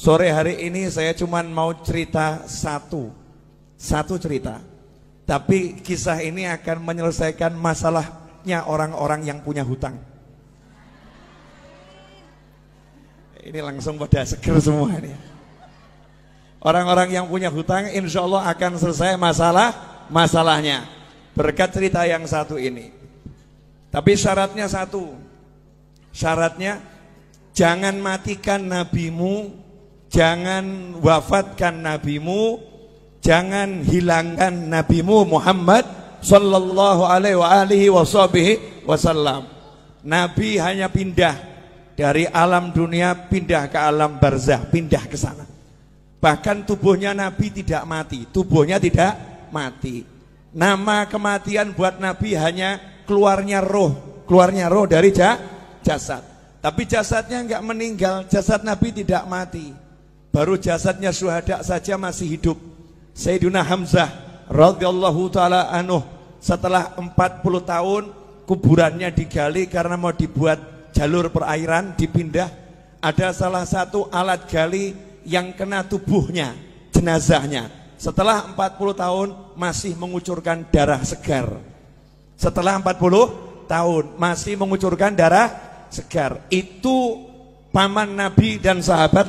Sore hari ini saya cuma mau cerita satu cerita. Tapi kisah ini akan menyelesaikan masalahnya orang-orang yang punya hutang. Ini langsung pada seger semua ini. Orang-orang yang punya hutang insya Allah akan selesai masalahnya berkat cerita yang satu ini. Tapi syaratnya satu. Syaratnya jangan matikan nabimu, jangan wafatkan nabimu, jangan hilangkan nabimu Muhammad sallallahu alaihi wasallam. Nabi hanya pindah dari alam dunia pindah ke alam barzah, pindah ke sana. Bahkan tubuhnya Nabi tidak mati, tubuhnya tidak mati. Nama kematian buat Nabi hanya keluarnya roh dari jasad. Tapi jasadnya enggak meninggal, jasad Nabi tidak mati. Baru jasadnya syuhada saja masih hidup. Sayyidina Hamzah radhiyallahu taala anhu setelah 40 tahun kuburannya digali karena mau dibuat jalur perairan, dipindah. Ada salah satu alat gali yang kena tubuhnya, jenazahnya. Setelah 40 tahun masih mengucurkan darah segar. Setelah 40 tahun masih mengucurkan darah segar. Itu paman Nabi dan sahabat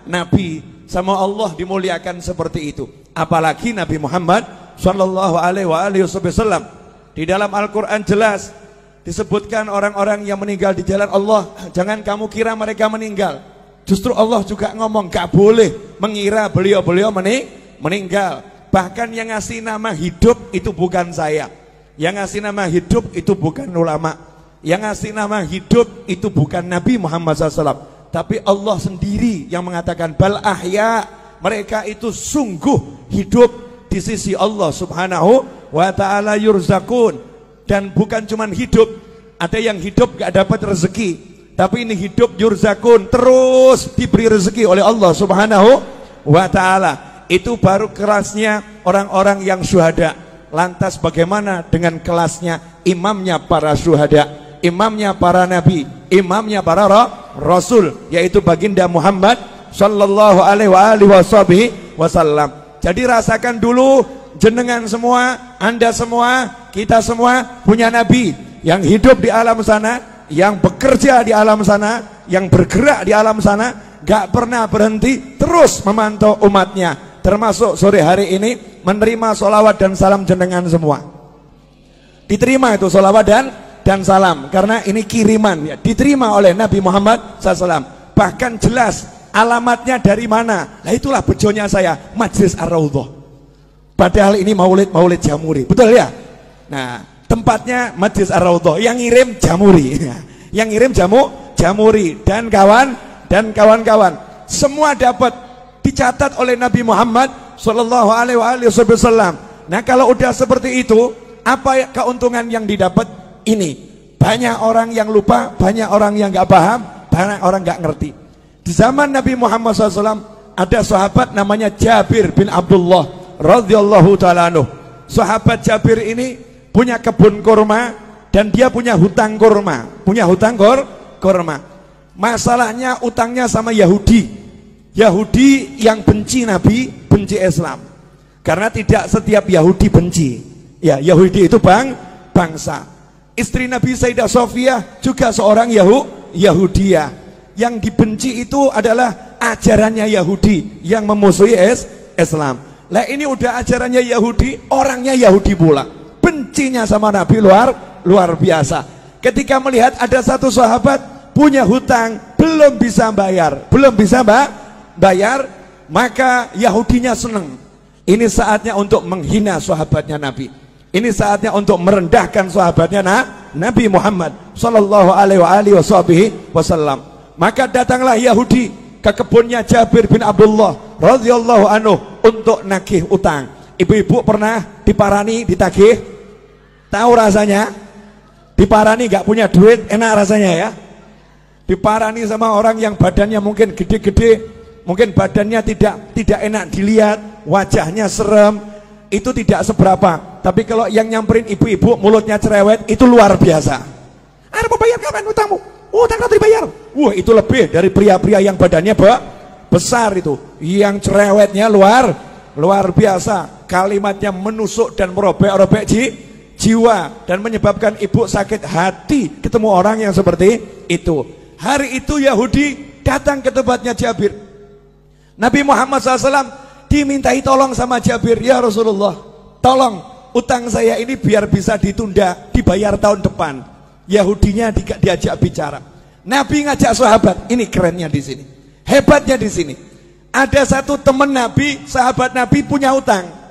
Nabi. Sama Allah dimuliakan seperti itu. Apalagi Nabi Muhammad sallallahu alaihi wasallam. Di dalam Al-Quran jelas disebutkan orang-orang yang meninggal di jalan Allah, jangan kamu kira mereka meninggal. Justru Allah juga ngomong gak boleh mengira beliau-beliau meninggal. Bahkan yang ngasih nama hidup itu bukan saya. Yang ngasih nama hidup itu bukan ulama. Yang ngasih nama hidup itu bukan Nabi Muhammad SAW. Tapi Allah sendiri yang mengatakan bal ahya, mereka itu sungguh hidup di sisi Allah subhanahu wa ta'ala yurzakun. Dan bukan cuma hidup, ada yang hidup gak dapat rezeki, tapi ini hidup yurzakun, terus diberi rezeki oleh Allah subhanahu wa ta'ala. Itu baru kelasnya orang-orang yang syuhada. Lantas bagaimana dengan kelasnya imamnya para syuhada, imamnya para nabi, imamnya para rasul, yaitu baginda Muhammad sallallahu alaihi wasallam. Jadi rasakan dulu, jenengan semua, anda semua, kita semua punya nabi yang hidup di alam sana, yang bekerja di alam sana, yang bergerak di alam sana, gak pernah berhenti, terus memantau umatnya. Termasuk sore hari ini menerima sholawat dan salam jenengan semua. Diterima itu sholawat dan salam, karena ini kiriman ya, diterima oleh Nabi Muhammad SAW. Bahkan jelas alamatnya dari mana. Nah itulah bejonya saya, Majlis Ar-Raudhah. Padahal ini maulid Jamuri, betul ya? Nah tempatnya Majlis Ar-Raudhah, yang ngirim Jamuri, yang ngirim Jamuri dan kawan-kawan semua dapat, dicatat oleh Nabi Muhammad sallallahu alaihi wasallam. Nah kalau udah seperti itu, apa keuntungan yang didapat? Ini banyak orang yang lupa, banyak orang yang nggak paham, banyak orang nggak ngerti. Di zaman Nabi Muhammad SAW ada sahabat namanya Jabir bin Abdullah radhiyallahu taala anhu. Sahabat Jabir ini punya kebun kurma dan dia punya hutang kurma, kurma. Masalahnya utangnya sama Yahudi yang benci Nabi, benci Islam. Karena tidak setiap Yahudi benci. Ya, Yahudi itu bangsa. Istri Nabi Sayyidah Sofiyah juga seorang Yahudiyah. Yang dibenci itu adalah ajarannya Yahudi yang memusuhi Islam. Lah ini udah ajarannya Yahudi, orangnya Yahudi pula. Bencinya sama Nabi luar biasa. Ketika melihat ada satu sahabat punya hutang, belum bisa bayar, maka Yahudinya senang. Ini saatnya untuk menghina sahabatnya Nabi. Ini saatnya untuk merendahkan sahabatnya Nabi Muhammad sallallahu alaihi wasallam. Maka datanglah Yahudi ke kebunnya Jabir bin Abdullah radhiyallahu anhu untuk nagih utang. Ibu-ibu pernah diparani, ditagih? Tahu rasanya? Diparani gak punya duit, enak rasanya ya? Diparani sama orang yang badannya mungkin gede-gede, mungkin badannya tidak enak dilihat, wajahnya serem, itu tidak seberapa. Tapi kalau yang nyamperin ibu-ibu mulutnya cerewet, itu luar biasa. Ada mau bayar kapan utangmu? Utang nanti dibayar. Wah itu lebih dari pria-pria yang badannya besar itu, yang cerewetnya luar biasa, kalimatnya menusuk dan merobek-robek jiwa dan menyebabkan ibu sakit hati ketemu orang yang seperti itu. Hari itu Yahudi datang ke tempatnya Jabir. Nabi Muhammad SAW dimintai tolong sama Jabir, ya Rasulullah, tolong utang saya ini biar bisa ditunda, dibayar tahun depan. Yahudinya diajak bicara. Nabi ngajak sahabat, ini kerennya di sini, hebatnya di sini. Ada satu teman Nabi, sahabat Nabi punya utang.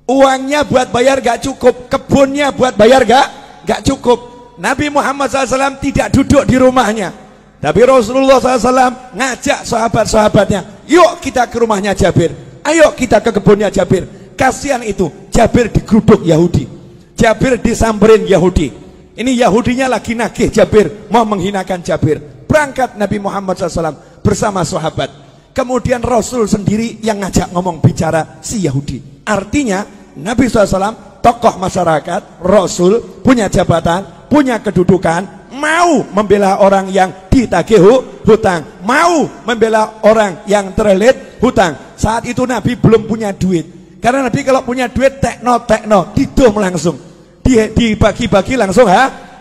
Uangnya buat bayar gak cukup, kebunnya buat bayar gak cukup. Nabi Muhammad SAW tidak duduk di rumahnya, tapi Rasulullah SAW ngajak sahabat-sahabatnya, yuk kita ke rumahnya Jabir, ayo kita ke kebunnya Jabir. Kasihan itu, Jabir digeruduk Yahudi, Jabir disamperin Yahudi. Ini Yahudinya lagi nagih Jabir, mau menghinakan Jabir. Berangkat Nabi Muhammad SAW bersama sahabat. Kemudian Rasul sendiri yang ngajak ngomong bicara si Yahudi. Artinya Nabi SAW tokoh masyarakat, Rasul punya jabatan, punya kedudukan, mau membela orang yang ditagih hutang, mau membela orang yang terlilit hutang. Saat itu Nabi belum punya duit, karena Nabi kalau punya duit tekno didom langsung, dibagi-bagi langsung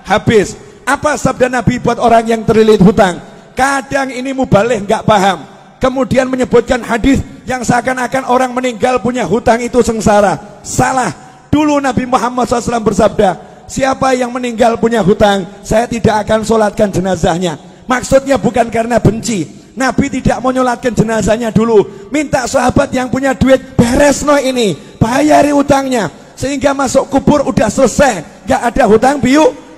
habis. Apa sabda Nabi buat orang yang terlilit hutang? Kadang ini mubalih nggak paham, kemudian menyebutkan hadis yang seakan-akan orang meninggal punya hutang itu sengsara. Salah. Dulu Nabi Muhammad SAW bersabda, siapa yang meninggal punya hutang, saya tidak akan sholatkan jenazahnya. Maksudnya bukan karena benci, Nabi tidak mau nyolatkan jenazahnya dulu, minta sahabat yang punya duit, beres no ini, bayari hutangnya, sehingga masuk kubur udah selesai, gak ada hutang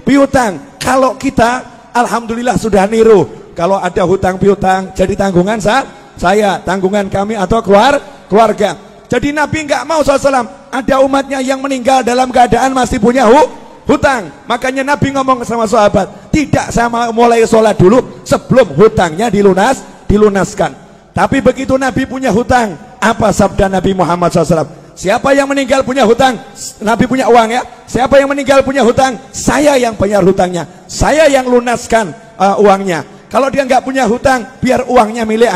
piutang. Kalau kita alhamdulillah sudah niru, kalau ada hutang piutang jadi tanggungan saya, tanggungan kami atau keluarga. Jadi Nabi nggak mau SAW ada umatnya yang meninggal dalam keadaan masih punya hutang. Makanya Nabi ngomong sama sahabat, tidak sama mulai sholat dulu sebelum hutangnya dilunaskan. Tapi begitu Nabi punya hutang, apa sabda Nabi Muhammad SAW? Siapa yang meninggal punya hutang, Nabi punya uang ya, siapa yang meninggal punya hutang, saya yang bayar hutangnya, saya yang lunaskan uangnya. Kalau dia nggak punya hutang, biar uangnya milik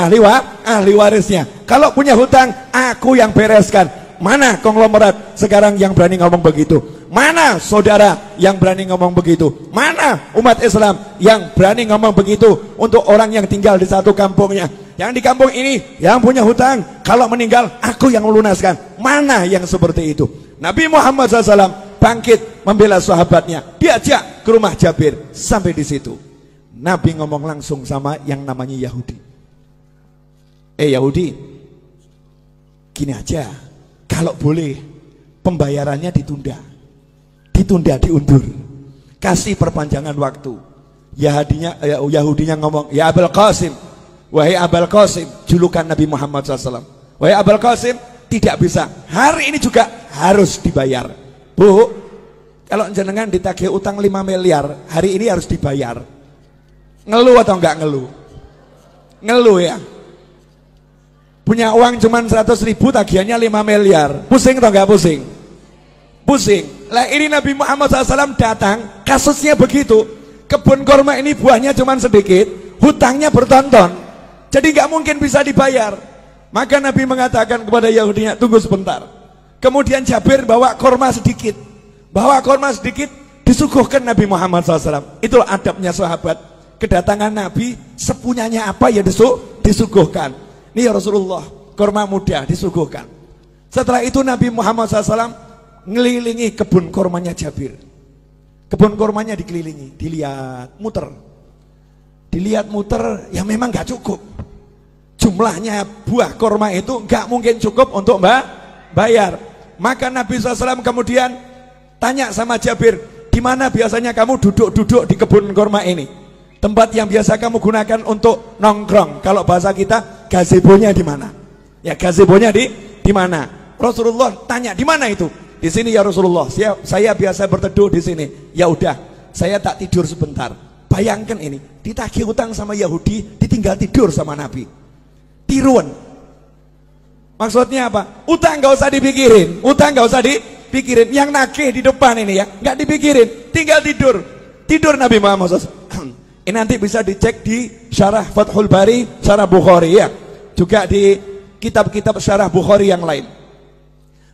ahli warisnya. Kalau punya hutang, aku yang bereskan. Mana konglomerat sekarang yang berani ngomong begitu? Mana saudara yang berani ngomong begitu? Mana umat Islam yang berani ngomong begitu untuk orang yang tinggal di satu kampungnya? Yang di kampung ini yang punya hutang, kalau meninggal aku yang melunaskan. Mana yang seperti itu? Nabi Muhammad SAW bangkit membela sahabatnya, diajak ke rumah Jabir. Sampai di situ Nabi ngomong langsung sama yang namanya Yahudi. Yahudi, gini aja, kalau boleh pembayarannya ditunda, diundur, kasih perpanjangan waktu. Yahudinya ngomong, ya Abul Qasim, wahai Abul Qasim, julukan Nabi Muhammad SAW, wahai Abul Qasim, tidak bisa, hari ini juga harus dibayar. Bu, kalau jenengan ditagih utang 5 miliar, hari ini harus dibayar. Ngeluh atau enggak ngeluh? Ngeluh ya. Punya uang cuma 100.000, tagihannya 5 miliar. Pusing atau enggak pusing? Pusing. Lah ini Nabi Muhammad SAW datang, kasusnya begitu. Kebun kurma ini buahnya cuma sedikit, hutangnya bertonton, jadi enggak mungkin bisa dibayar. Maka Nabi mengatakan kepada Yahudinya, tunggu sebentar. Kemudian Jabir bawa kurma sedikit, disuguhkan Nabi Muhammad SAW. Itulah adabnya sahabat. Kedatangan Nabi, sepunyanya apa ya disuguhkan. Nih ya Rasulullah, kurma muda disuguhkan. Setelah itu Nabi Muhammad SAW ngelilingi kebun kurmanya Jabir. Kebun kurmanya dikelilingi, dilihat muter, ya memang gak cukup. Jumlahnya buah kurma itu gak mungkin cukup untuk bayar. Maka Nabi SAW kemudian tanya sama Jabir, di mana biasanya kamu duduk-duduk di kebun kurma ini? Tempat yang biasa kamu gunakan untuk nongkrong. Kalau bahasa kita, gazebonya di mana? Ya gazebonya di mana? Rasulullah tanya, di mana itu? Di sini ya Rasulullah. Saya biasa berteduh di sini. Ya udah, saya tak tidur sebentar. Bayangkan ini, ditagih utang sama Yahudi, ditinggal tidur sama Nabi. Tiruan. Maksudnya apa? Utang nggak usah dipikirin. Yang nagih di depan ini ya, nggak dipikirin, tinggal tidur Nabi Muhammad SAW. Ini nanti bisa dicek di Syarah Fathul Bari, Syarah Bukhari ya. juga di kitab-kitab syarah Bukhari yang lain.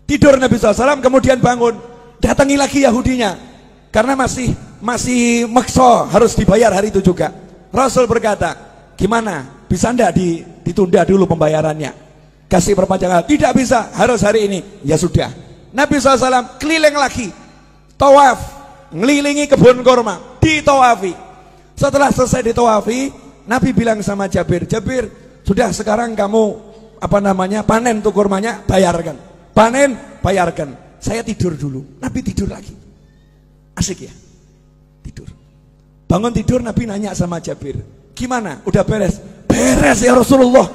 Tidur Nabi SAW, kemudian bangun, datangi lagi Yahudinya, karena masih maksa harus dibayar hari itu juga. Rasul berkata, gimana, bisa enggak ditunda dulu pembayarannya, kasih perpanjangan? Tidak bisa, harus hari ini. Ya sudah, Nabi SAW keliling lagi, tawaf, ngelilingi kebun kurma, ditawafi. Setelah selesai ditawafi, Nabi bilang sama Jabir, Jabir, sudah sekarang kamu panen tuh kurmanya, bayarkan. Panen, bayarkan. Saya tidur dulu. Nabi tidur lagi. Asik ya? Tidur. Bangun tidur, Nabi nanya sama Jabir, gimana? Udah beres? Beres ya Rasulullah.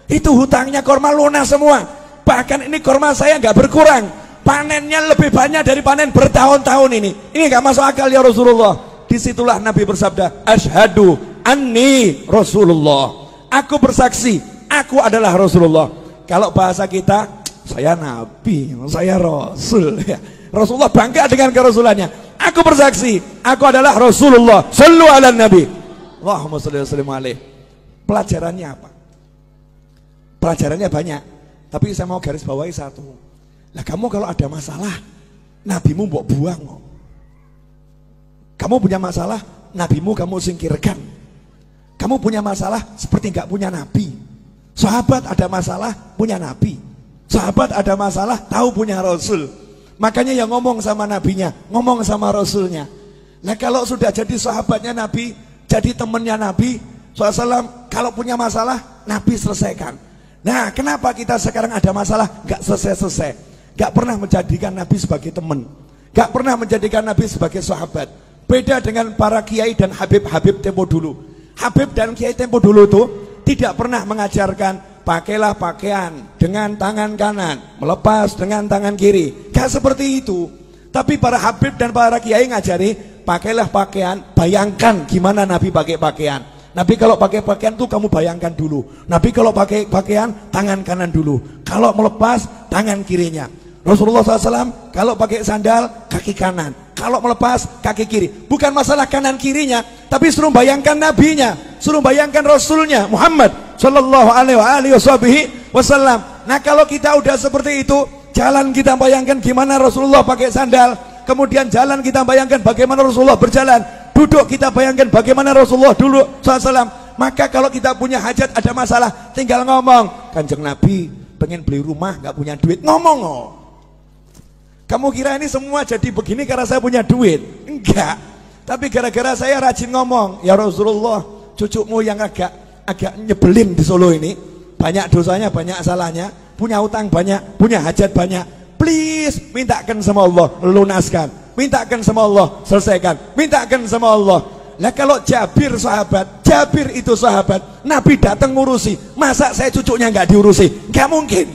Itu hutangnya kurma lunas semua. Bahkan ini kurma saya nggak berkurang. Panennya lebih banyak dari panen bertahun-tahun ini. Ini nggak masuk akal ya Rasulullah. Disitulah Nabi bersabda, Asyhadu anni Rasulullah. Aku bersaksi, aku adalah Rasulullah. Kalau bahasa kita, saya Nabi, saya Rasul ya. Rasulullah bangga dengan kerasulannya. Aku bersaksi, aku adalah Rasulullah. Sallu ala Nabi. Allahumma shalli wa sallim alaihi. Pelajarannya apa? Pelajarannya banyak, tapi saya mau garis bawahi satu. Lah kamu kalau ada masalah, nabimu mbok buang. Kamu punya masalah, nabimu kamu singkirkan. Kamu punya masalah seperti nggak punya nabi. Sahabat ada masalah, punya nabi. Sahabat ada masalah, tahu punya Rasul. Makanya yang ngomong sama nabinya, ngomong sama Rasulnya. Nah kalau sudah jadi sahabatnya Nabi, jadi temannya Nabi SAW, kalau punya masalah, Nabi selesaikan. Nah kenapa kita sekarang ada masalah gak selesai-selesai, gak pernah menjadikan Nabi sebagai teman, gak pernah menjadikan Nabi sebagai sahabat. Beda dengan para kiai dan Habib-Habib tempo dulu. Habib dan kiai tempo dulu itu tidak pernah mengajarkan pakailah pakaian dengan tangan kanan, melepas dengan tangan kiri. Gak seperti itu. Tapi para Habib dan para kiai ngajari, pakailah pakaian, bayangkan gimana Nabi pakai pakaian. Nabi kalau pakai pakaian tuh kamu bayangkan dulu. Nabi kalau pakai pakaian, tangan kanan dulu. Kalau melepas, tangan kirinya. Rasulullah SAW kalau pakai sandal, kaki kanan. Kalau melepas, kaki kiri. Bukan masalah kanan kirinya, tapi suruh bayangkan nabinya, suruh bayangkan Rasulnya Muhammad Sallallahu alaihi wasallam. Nah kalau kita udah seperti itu, jalan kita bayangkan gimana Rasulullah pakai sandal. Kemudian jalan kita bayangkan bagaimana Rasulullah berjalan. Duduk kita bayangkan bagaimana Rasulullah dulu SAW. Maka kalau kita punya hajat, ada masalah, tinggal ngomong, Kanjeng Nabi pengen beli rumah, gak punya duit, ngomong. Kamu kira ini semua jadi begini karena saya punya duit? Enggak. Tapi gara-gara saya rajin ngomong, ya Rasulullah, cucumu yang agak nyebelin di Solo ini, banyak dosanya, banyak salahnya, punya utang banyak, punya hajat banyak, please mintakan sama Allah, lunaskan, mintakan sama Allah, selesaikan, mintakan sama Allah. Lah kalau Jabir sahabat, Jabir itu sahabat, Nabi datang ngurusi, masa saya cucunya nggak diurusi? Nggak mungkin.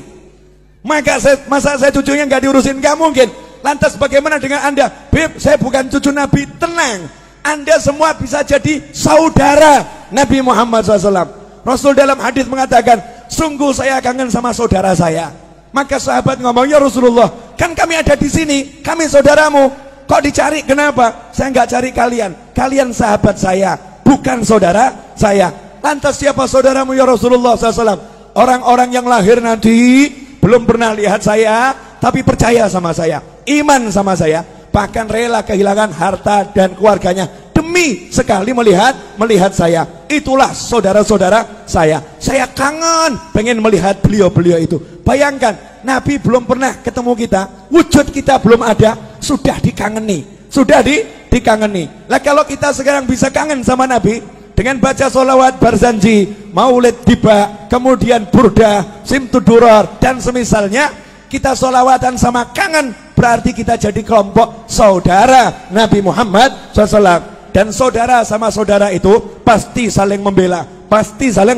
Masa saya cucunya nggak diurusin? Nggak mungkin. Lantas bagaimana dengan Anda? Beb, saya bukan cucu Nabi. Tenang, Anda semua bisa jadi saudara Nabi Muhammad SAW. Rasul dalam hadis mengatakan, sungguh saya kangen sama saudara saya. Maka sahabat ngomong, ya Rasulullah, kan kami ada di sini, kami saudaramu, kok dicari? Kenapa? Saya nggak cari kalian, kalian sahabat saya, bukan saudara saya. Lantas siapa saudaramu ya Rasulullah SAW? Orang-orang yang lahir nanti belum pernah lihat saya, tapi percaya sama saya, iman sama saya, bahkan rela kehilangan harta dan keluarganya demi sekali melihat saya. Itulah saudara-saudara saya. Saya kangen pengen melihat beliau-beliau itu. Bayangkan, Nabi belum pernah ketemu kita, wujud kita belum ada, sudah dikangeni, sudah dikangeni. Lah kalau kita sekarang bisa kangen sama Nabi dengan baca sholawat barzanji, maulid tiba, kemudian burda, simtudurar dan semisalnya, kita sholawatan sama kangen, berarti kita jadi kelompok saudara Nabi Muhammad SAW. Dan saudara sama saudara itu pasti saling membela, pasti saling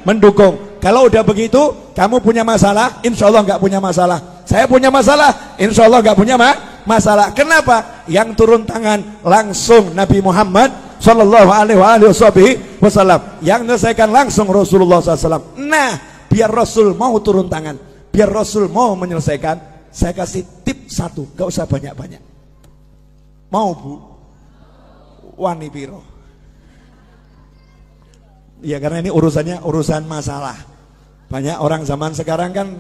mendukung. Kalau udah begitu, kamu punya masalah, insya Allah nggak punya masalah. Saya punya masalah, insya Allah nggak punya masalah. Kenapa? Yang turun tangan langsung Nabi Muhammad Sallallahu alaihi wasallam, yang menyelesaikan langsung Rasulullah SAW. Nah, biar Rasul mau turun tangan, biar Rasul mau menyelesaikan, saya kasih tip satu, gak usah banyak-banyak. Mau bu? Wani piro? Ya karena ini urusannya urusan masalah. Banyak orang zaman sekarang kan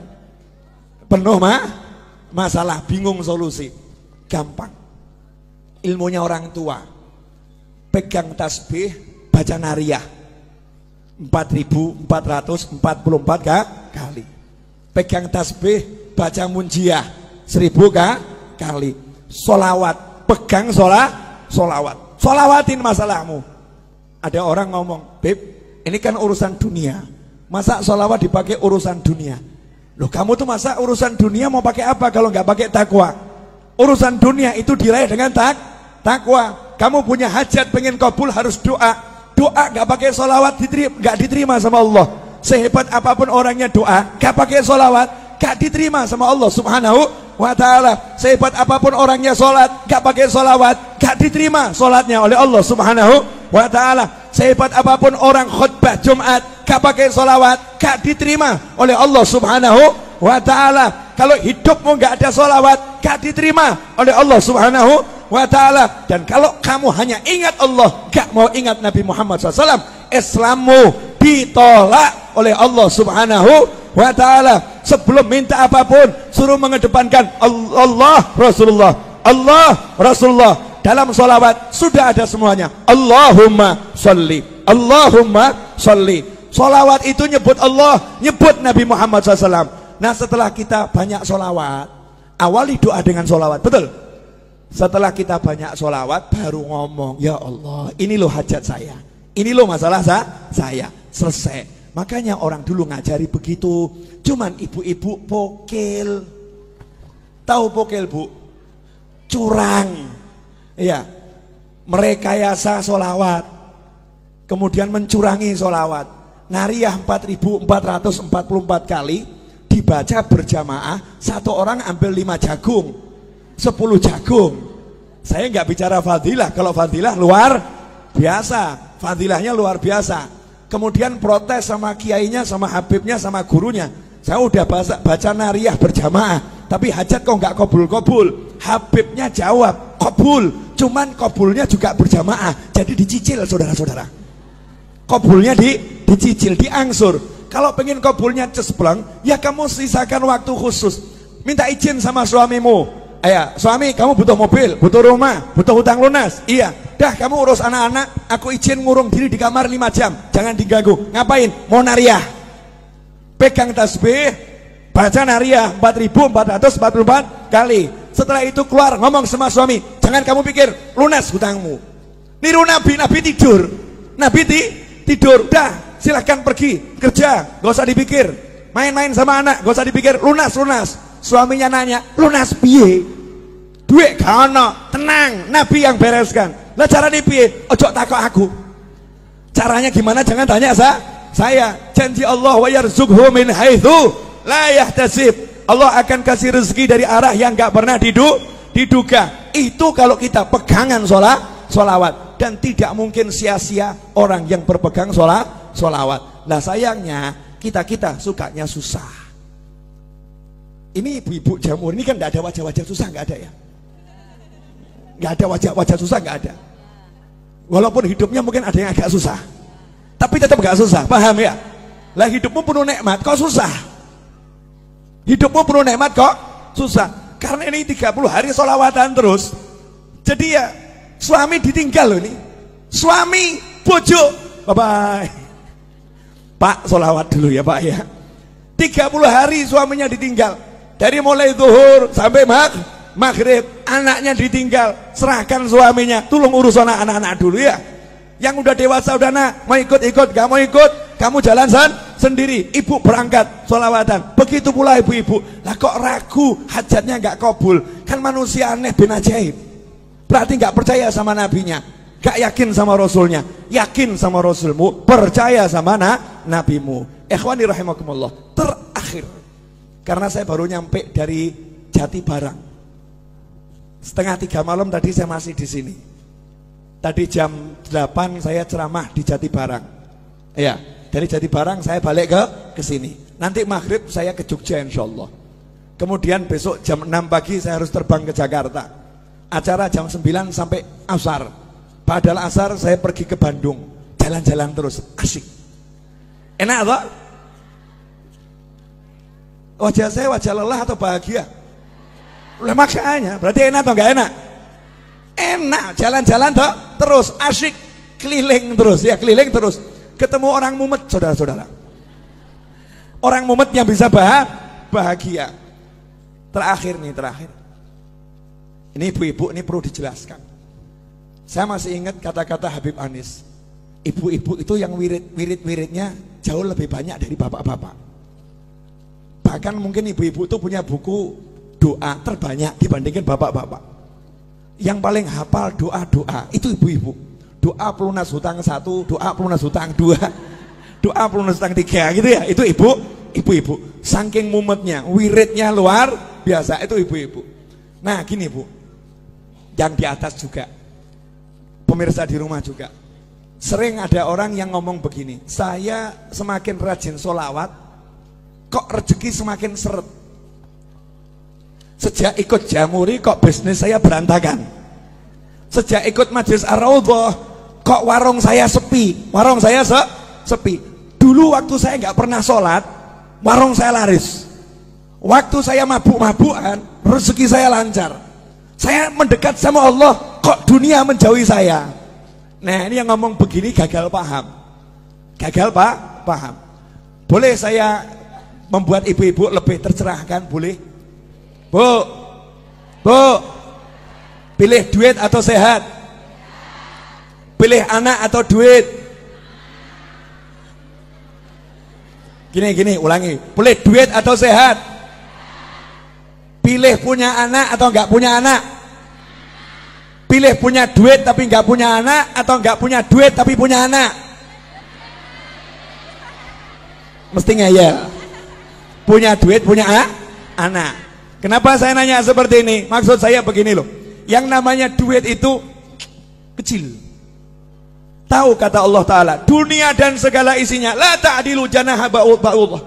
penuh masalah, bingung solusi. Gampang. Ilmunya orang tua. Pegang tasbih, baca nariyah 4.444 kali. Pegang tasbih, baca munjiah 1.000 kali. Solawat, pegang solawat. Solawatin masalahmu. Ada orang ngomong, Beb, ini kan urusan dunia. Masa solawat dipakai urusan dunia? Loh, kamu tuh masa urusan dunia mau pakai apa kalau nggak pakai takwa? Urusan dunia itu diraih dengan takwa. Kamu punya hajat pengen kabul harus doa. Doa nggak pakai solawat nggak diterima sama Allah. Sehebat apapun orangnya doa, nggak pakai solawat nggak diterima sama Allah Subhanahu wa ta'ala. Sehebat apapun orangnya sholat, nggak pakai solawat nggak diterima sholatnya oleh Allah Subhanahu wa ta'ala. Sehebat apapun orang khutbah Jumat, gak pakai solawat, gak diterima oleh Allah Subhanahu wa ta'ala. Kalau hidupmu gak ada solawat, gak diterima oleh Allah Subhanahu wa ta'ala. Dan kalau kamu hanya ingat Allah, gak mau ingat Nabi Muhammad SAW, Islammu ditolak oleh Allah Subhanahu wa ta'ala. Sebelum minta apapun, suruh mengedepankan Allah Rasulullah, Allah Rasulullah. Dalam sholawat sudah ada semuanya. Allahumma sholli, Allahumma sholli. Sholawat itu nyebut Allah, nyebut Nabi Muhammad SAW. Nah, setelah kita banyak sholawat, awali doa dengan sholawat, betul? Setelah kita banyak sholawat, baru ngomong, ya Allah, ini loh hajat saya, ini loh masalah saya, selesai. Makanya orang dulu ngajari begitu. Cuman ibu-ibu pokil. Tahu pokil, Bu? Curang. Iya, merekayasa solawat, kemudian mencurangi solawat. Nariyah 4.444 kali dibaca berjamaah, satu orang ambil 5 jagung, 10 jagung. Saya nggak bicara fadilah, kalau fadilah luar biasa, fadilahnya luar biasa. Kemudian protes sama kiainya, sama habibnya, sama gurunya. Saya udah baca nariyah berjamaah, tapi hajat kok nggak kabul-kabul. Habibnya jawab kabul, cuman kabulnya juga berjamaah, jadi dicicil saudara-saudara. Kabulnya dicicil, diangsur. Kalau pengen kabulnya cespleng, ya kamu sisakan waktu khusus. Minta izin sama suamimu. Ya, suami, kamu butuh mobil, butuh rumah, butuh hutang lunas. Iya, dah kamu urus anak-anak, aku izin ngurung diri di kamar 5 jam, jangan diganggu. Ngapain? Mau nariyah. Pegang tasbih, baca nariyah 4.444 kali. Setelah itu keluar ngomong sama suami, jangan kamu pikir lunas hutangmu. Niru Nabi, Nabi tidur. Nabi tidur, dah silahkan pergi kerja, gak usah dipikir. Main-main sama anak, gak usah dipikir, lunas. Suaminya nanya, lunas piye? Duit gak ono, tenang, Nabi yang bereskan. Lah caranya piye? Ojo takok aku. Caranya gimana? Jangan tanya saya. Janji Allah, wa yarzuqhu min haitsu la yahtasib. Allah akan kasih rezeki dari arah yang gak pernah diduga. Itu kalau kita pegangan sholawat. Dan tidak mungkin sia-sia orang yang berpegang sholawat. Nah sayangnya kita sukanya susah. Ini ibu-ibu jamur ini kan gak ada wajah-wajah susah, gak ada ya. Gak ada wajah-wajah susah, gak ada. Walaupun hidupnya mungkin ada yang agak susah, tapi tetap gak susah, paham ya? Lah hidupmu penuh nikmat kok susah? Hidupmu penuh nikmat kok susah? Karena ini 30 hari sholawatan terus. Jadi ya suami ditinggal loh ini. Suami, bojo, bye-bye. Pak, sholawat dulu ya Pak ya. 30 hari suaminya ditinggal. Dari mulai zuhur sampai maghrib, anaknya ditinggal. Serahkan suaminya, tolong urus anak-anak dulu ya. Yang udah dewasa udah nak, mau ikut, gak mau ikut, kamu jalan sendiri. Ibu berangkat sholawatan. Begitu pula ibu-ibu. Lah kok ragu, hajatnya gak kabul? Kan manusia aneh bin ajaib. Berarti gak percaya sama nabinya, gak yakin sama rasulnya. Yakin sama rasulmu, percaya sama nabimu. Ikhwani rahimakumullah. Terakhir, karena saya baru nyampe dari Jatibarang, 2:30 malam tadi saya masih di sini. Tadi jam 8 saya ceramah di Jatibarang. Ya, dari Jatibarang saya balik ke sini. Nanti maghrib saya ke Jogja insyaallah. Kemudian besok jam 6 pagi saya harus terbang ke Jakarta. Acara jam 9 sampai asar. Padahal asar saya pergi ke Bandung. Jalan-jalan terus, asik. Enak toh? Wajah saya wajah lelah atau bahagia? Lah makanya, berarti enak atau enggak enak? Enak, jalan-jalan toh terus, asyik keliling terus ya, keliling terus. Ketemu orang mumet, saudara-saudara. Orang mumet yang bisa bahagia. Terakhir. Ini ibu-ibu, ini perlu dijelaskan. Saya masih ingat kata-kata Habib Anis. Ibu-ibu itu yang wirid-wiridnya jauh lebih banyak dari bapak-bapak. Bahkan mungkin ibu-ibu itu punya buku doa terbanyak dibandingkan bapak-bapak. Yang paling hafal doa-doa itu ibu-ibu. Doa pelunas hutang 1, doa pelunas hutang 2, doa pelunas hutang 3 gitu ya. Itu ibu-ibu. Saking mumetnya, wiridnya luar biasa, itu ibu-ibu. Nah gini Bu, yang di atas juga, pemirsa di rumah juga, sering ada orang yang ngomong begini, saya semakin rajin sholawat, kok rezeki semakin seret. Sejak ikut Jamuri kok bisnis saya berantakan. Sejak ikut Majelis Ar-Raudhah kok warung saya sepi. Warung saya sepi. Dulu waktu saya nggak pernah sholat, warung saya laris. Waktu saya mabuk-mabukan, rezeki saya lancar. Saya mendekat sama Allah, kok dunia menjauhi saya. Nah ini yang ngomong begini gagal paham. Gagal paham. Boleh saya membuat ibu-ibu lebih tercerahkan? Boleh? Bu, pilih duit atau sehat? Pilih anak atau duit? Gini, ulangi. Pilih duit atau sehat? Pilih punya anak atau enggak punya anak? Pilih punya duit tapi enggak punya anak, atau enggak punya duit tapi punya anak? Mesti ngeyel. Punya duit, punya anak. Kenapa saya nanya seperti ini? Maksud saya begini loh. Yang namanya duit itu kecil. Tahu kata Allah Ta'ala, dunia dan segala isinya la ta'dilu janaha ba'udlah.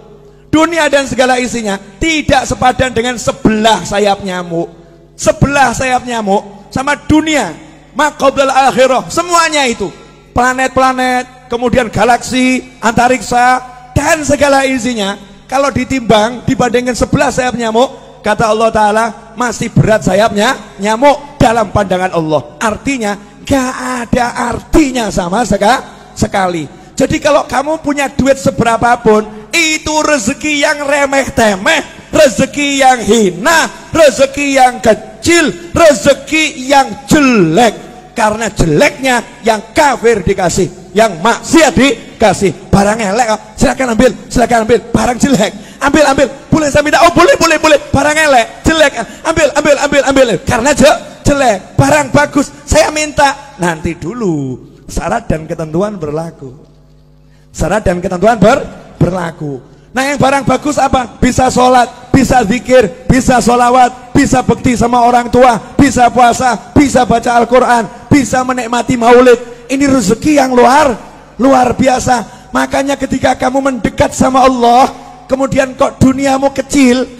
Dunia dan segala isinya tidak sepadan dengan sebelah sayap nyamuk. Sebelah sayap nyamuk sama dunia, maqablal akhirah, semuanya itu. Planet-planet, kemudian galaksi, antariksa, dan segala isinya, kalau ditimbang dibandingkan sebelah sayap nyamuk, kata Allah Ta'ala, masih berat sayapnya nyamuk dalam pandangan Allah. Artinya gak ada artinya sama sekali. Jadi kalau kamu punya duit seberapapun, itu rezeki yang remeh-temeh, rezeki yang hina, rezeki yang kecil, rezeki yang jelek. Karena jeleknya yang kafir dikasih, yang maksiat dikasih. Barang elek, silakan ambil. Barang jelek, ambil. Boleh saya minta? Oh boleh. Barang elek, jelek, ambil. Karena jelek. Barang bagus, saya minta. Nanti dulu, syarat dan ketentuan berlaku. Syarat dan ketentuan berlaku. Nah yang barang bagus apa? Bisa sholat, bisa zikir, bisa sholawat, bisa bekti sama orang tua, bisa puasa, bisa baca Al-Quran, bisa menikmati maulid. Ini rezeki yang luar biasa. Makanya ketika kamu mendekat sama Allah, kemudian kok duniamu kecil,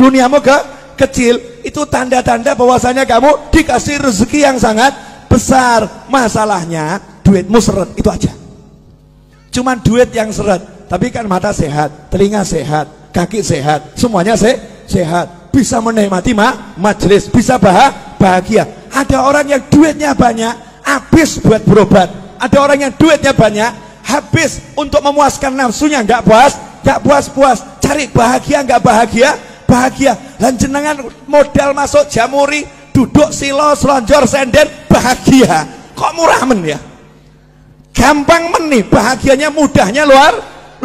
kecil, itu tanda-tanda bahwasanya kamu dikasih rezeki yang sangat besar. Masalahnya duitmu seret, itu aja. Cuman duit yang seret, tapi kan mata sehat, telinga sehat, kaki sehat, semuanya sehat, bisa menikmati majelis, bisa bahagia. Ada orang yang duitnya banyak, habis buat berobat. Ada orang yang duitnya banyak, habis untuk memuaskan nafsunya, nggak puas, cari bahagia, nggak bahagia. Dan jenengan modal masuk Jamuri, duduk silo, selonjor, sender, bahagia. Kok murah men ya? Gampang men nih, bahagianya, mudahnya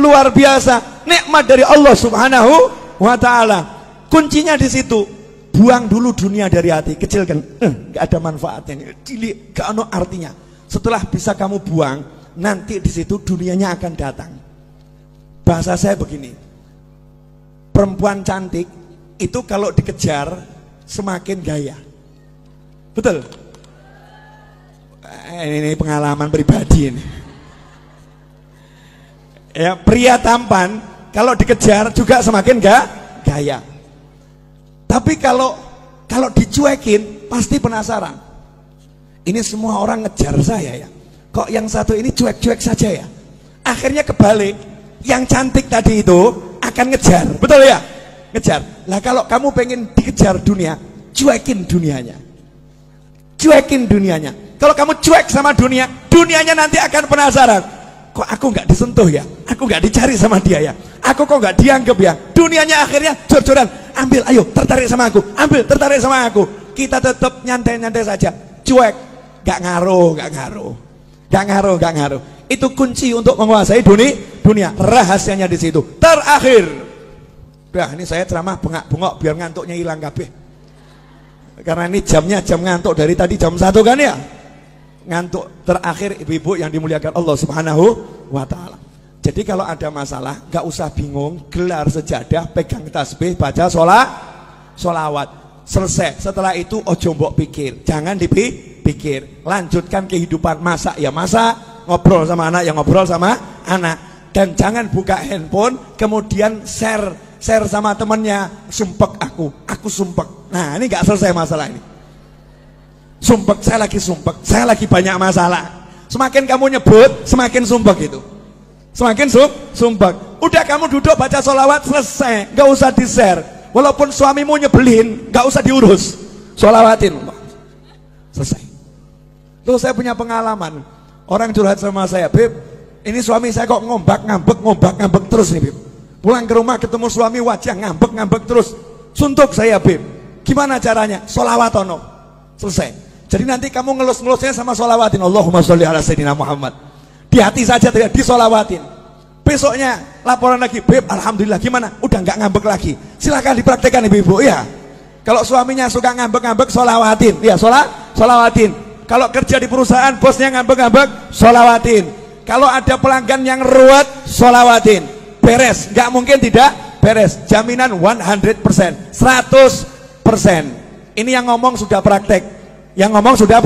luar biasa. Nikmat dari Allah Subhanahu wa Ta'ala. Kuncinya di situ. Buang dulu dunia dari hati, kecilkan. Gak ada manfaatnya, cilik, gak ada artinya. Setelah bisa kamu buang, nanti di situ dunianya akan datang. Bahasa saya begini, perempuan cantik itu kalau dikejar semakin gaya. Betul? Ini pengalaman pribadi ini. Ya, pria tampan kalau dikejar juga semakin gaya. Tapi kalau dicuekin pasti penasaran. Ini semua orang ngejar saya ya. Kok yang satu ini cuek-cuek saja ya? Akhirnya kebalik. Yang cantik tadi itu akan ngejar, betul ya? ngejar. Lah kalau kamu pengen dikejar dunia, cuekin dunianya. Cuekin dunianya. Kalau kamu cuek sama dunia, dunianya nanti akan penasaran. Kok aku nggak disentuh ya? Aku nggak dicari sama dia ya? Aku kok nggak dianggap ya? Dunianya akhirnya jor-joran. Ambil, ayo, tertarik sama aku. Ambil, tertarik sama aku. Kita tetap nyantai-nyantai saja. Cuek, nggak ngaruh, nggak ngaruh. Nggak ngaruh, nggak ngaruh. Itu kunci untuk menguasai dunia. Rahasianya di situ. Terakhir. Nah, ini saya ceramah bengak-bengok biar ngantuknya hilang kabeh. Karena ini jamnya jam ngantuk dari tadi jam 1 kan ya. Ngantuk terakhir ibu-ibu yang dimuliakan Allah Subhanahu wa ta'ala. Jadi kalau ada masalah gak usah bingung, gelar sejadah, pegang tasbih, baca sholawat, selesai. Setelah itu ojo mbok pikir, jangan dipikir, lanjutkan kehidupan. Masak ya masak, ngobrol sama anak ya ngobrol sama anak. Dan jangan buka handphone kemudian share sama temennya, sumpek aku sumpek. Nah ini gak selesai masalah ini. Sumpek, saya lagi sumpek, saya lagi banyak masalah. Semakin kamu nyebut, semakin sumpek itu. Semakin sumpek. Udah kamu duduk baca sholawat, selesai, gak usah di-share. Walaupun suamimu nyebelin, gak usah diurus, sholawatin, selesai. Terus saya punya pengalaman, orang curhat sama saya, Beb, ini suami saya kok ngombak-ngambek terus nih, Beb. Pulang ke rumah ketemu suami wajah ngambek terus. Suntuk saya, Beb. Gimana caranya? Sholawat ono. Selesai. Jadi nanti kamu ngelus-ngelusnya sama sholawatin. Allahumma sholli ala sayyidina Muhammad. Di hati saja tidak disolawatin. Besoknya laporan lagi, Beb, alhamdulillah gimana? Udah nggak ngambek lagi. Silakan dipraktekkan ibu-ibu ya. Kalau suaminya suka ngambek-ngambek, sholawatin. Ya, sholawatin. Kalau kerja di perusahaan bosnya ngambek-ngambek, sholawatin. Kalau ada pelanggan yang ruwet, sholawatin. Beres, nggak mungkin tidak beres. Jaminan 100%, 100%. Ini yang ngomong sudah praktek. Yang ngomong sudah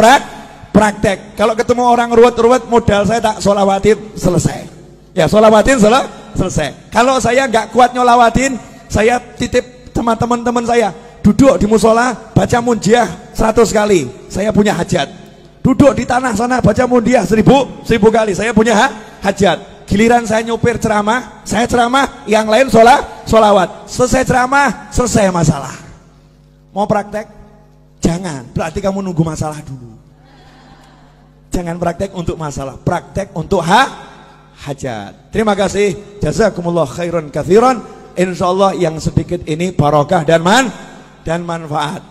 praktek. Kalau ketemu orang ruwet-ruwet, modal saya tak sholawatin, selesai. Ya, sholawatin selesai. Kalau saya nggak kuat nyolawatin, saya titip teman-teman saya, duduk di musola baca munjiah 100 kali. Saya punya hajat. Duduk di tanah sana baca munjiah 1000 kali. Saya punya hajat. Giliran saya nyupir ceramah, saya ceramah, yang lain sholawat. Selesai ceramah, selesai masalah. Mau praktek? Jangan, berarti kamu nunggu masalah dulu. Jangan praktek untuk masalah, praktek untuk hajat. Terima kasih, jazakumullah khairan katsiran. Insyaallah yang sedikit ini barokah dan manfaat.